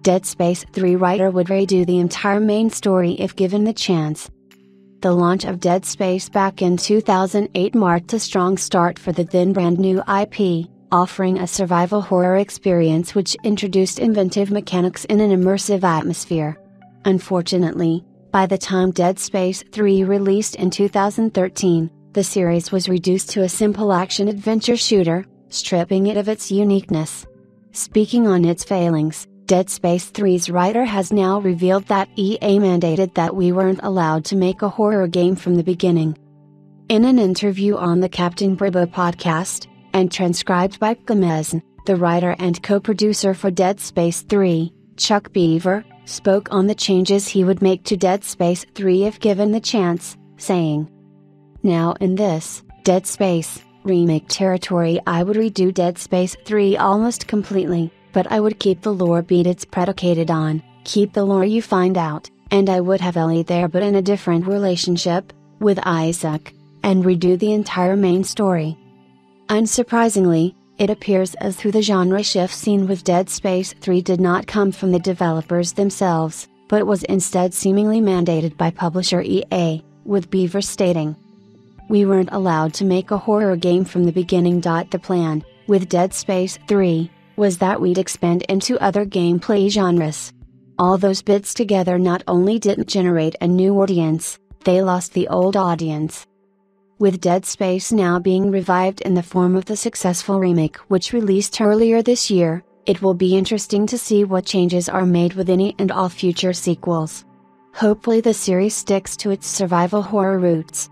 Dead Space 3 writer would redo the entire main story if given the chance. The launch of Dead Space back in 2008 marked a strong start for the then brand new IP, offering a survival horror experience which introduced inventive mechanics in an immersive atmosphere. Unfortunately, by the time Dead Space 3 released in 2013, the series was reduced to a simple action-adventure shooter, stripping it of its uniqueness. Speaking on its failings, Dead Space 3's writer has now revealed that EA mandated that we weren't allowed to make a horror game from the beginning. In an interview on the Captain Bribo podcast, and transcribed by Gomez, the writer and co-producer for Dead Space 3, Chuck Beaver, spoke on the changes he would make to Dead Space 3 if given the chance, saying, "Now in this, Dead Space, remake territory I would redo Dead Space 3 almost completely, but I would keep the lore beat it's predicated on, keep the lore you find out, and I would have Ellie there but in a different relationship, with Isaac, and redo the entire main story." Unsurprisingly, it appears as though the genre shift seen with Dead Space 3 did not come from the developers themselves, but was instead seemingly mandated by publisher EA, with Beaver stating, "We weren't allowed to make a horror game from the beginning. The plan, with Dead Space 3, was that we'd expand into other gameplay genres. All those bits together not only didn't generate a new audience, they lost the old audience." With Dead Space now being revived in the form of the successful remake which released earlier this year, it will be interesting to see what changes are made with any and all future sequels. Hopefully the series sticks to its survival horror roots.